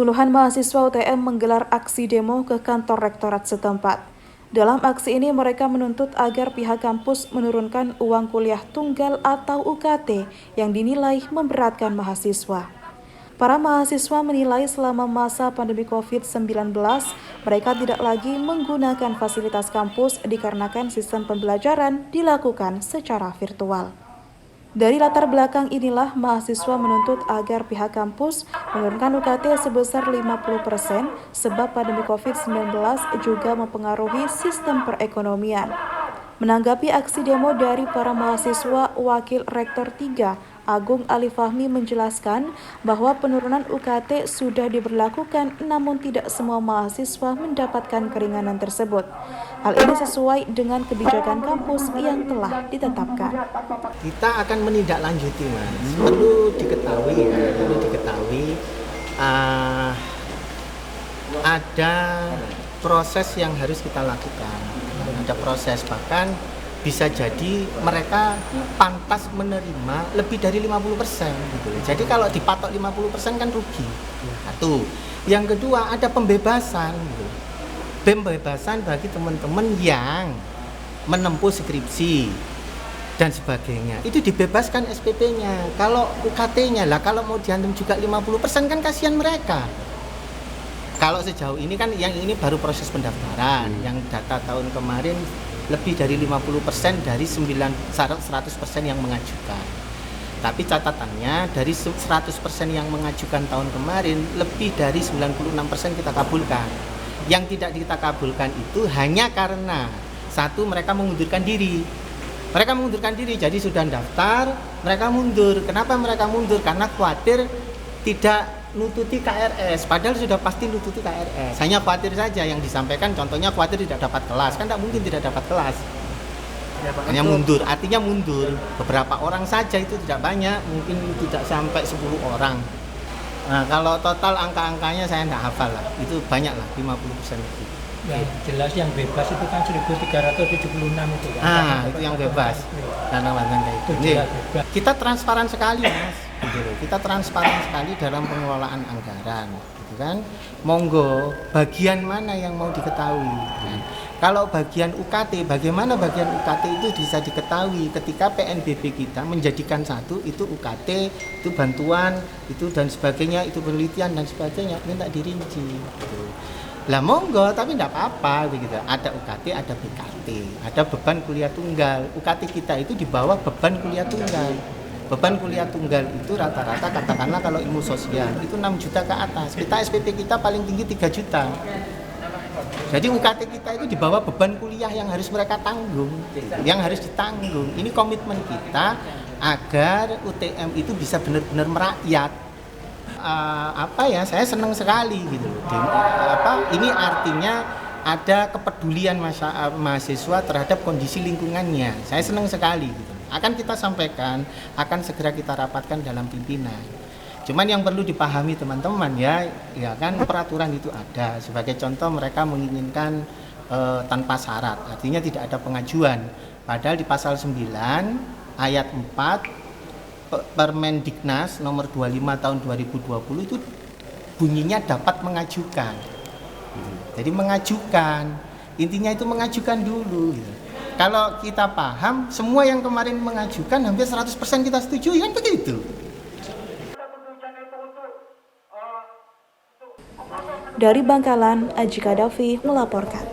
Puluhan mahasiswa UTM menggelar aksi demo ke kantor rektorat setempat. Dalam aksi ini mereka menuntut agar pihak kampus menurunkan uang kuliah tunggal atau UKT yang dinilai memberatkan mahasiswa. Para mahasiswa menilai selama masa pandemi COVID-19, mereka tidak lagi menggunakan fasilitas kampus dikarenakan sistem pembelajaran dilakukan secara virtual. Dari latar belakang inilah mahasiswa menuntut agar pihak kampus menurunkan UKT sebesar 50% sebab pandemi COVID-19 juga mempengaruhi sistem perekonomian. Menanggapi aksi demo dari para mahasiswa, Wakil Rektor 3, Agung Ali Fahmi menjelaskan bahwa penurunan UKT sudah diberlakukan namun tidak semua mahasiswa mendapatkan keringanan tersebut. Hal ini sesuai dengan kebijakan kampus yang telah ditetapkan. Kita akan menindaklanjuti, Mas. Perlu diketahui ada proses yang harus kita lakukan. Ada proses, bahkan bisa jadi mereka pantas menerima lebih dari 50% gitu. Jadi kalau dipatok 50% kan rugi. Satu. Yang kedua ada pembebasan gitu. Pembebasan bagi teman-teman yang menempuh skripsi dan sebagainya. Itu dibebaskan SPP-nya. Kalau UKT-nya lah kalau mau diantem juga 50% kan kasihan mereka. Kalau sejauh ini kan yang ini baru proses pendaftaran. Yang data tahun kemarin lebih dari 50% dari 100% yang mengajukan. Tapi catatannya dari 100% yang mengajukan tahun kemarin lebih dari 96% kita kabulkan. Yang tidak kita kabulkan itu hanya karena satu, mereka mengundurkan diri. Mereka mengundurkan diri, jadi sudah daftar, mereka mundur. Kenapa mereka mundur? Karena khawatir tidak nututi KRS, padahal sudah pasti nututi KRS. Hanya khawatir saja yang disampaikan, contohnya khawatir tidak dapat kelas, kan tidak mungkin tidak dapat kelas. Hanya mundur, artinya mundur. Beberapa orang saja itu tidak banyak, mungkin tidak sampai 10 orang. Nah, kalau total angka-angkanya saya tidak hafal lah, itu banyak lah, 50% itu. Yang jelas yang bebas itu kan 1376 itu kan. Itu yang bebas. Dan itu. Kita transparan sekali, Mas. Kita transparan sekali dalam pengelolaan anggaran, gitu kan. Monggo, bagian mana yang mau diketahui? Kan? Kalau bagian UKT, bagaimana bagian UKT itu bisa diketahui ketika PNBP kita menjadikan satu itu UKT, itu bantuan, itu dan sebagainya, itu penelitian dan sebagainya, minta dirinci. Gitu. Lah monggo, tapi tidak apa-apa begitu. Ada UKT, ada BKT, ada beban kuliah tunggal. UKT kita itu di bawah beban kuliah tunggal. Beban kuliah tunggal itu rata-rata katakanlah kalau ilmu sosial itu 6 juta ke atas. Kita SPP kita paling tinggi 3 juta. Jadi UKT kita itu di bawah beban kuliah yang harus mereka tanggung, yang harus ditanggung. Ini komitmen kita agar UTM itu bisa benar-benar merakyat. Saya senang sekali gitu. Ini artinya ada kepedulian mahasiswa terhadap kondisi lingkungannya. Saya senang sekali gitu. Akan kita sampaikan, akan segera kita rapatkan dalam pimpinan. Cuman yang perlu dipahami teman-teman ya kan peraturan itu ada. Sebagai contoh mereka menginginkan tanpa syarat, artinya tidak ada pengajuan. Padahal di pasal 9 ayat 4 Permendiknas nomor 25 tahun 2020 itu bunyinya dapat mengajukan. Jadi mengajukan, intinya itu mengajukan dulu. Kalau kita paham, semua yang kemarin mengajukan hampir 100% kita setuju, kan begitu. Dari Bangkalan, Aji Kadafi melaporkan.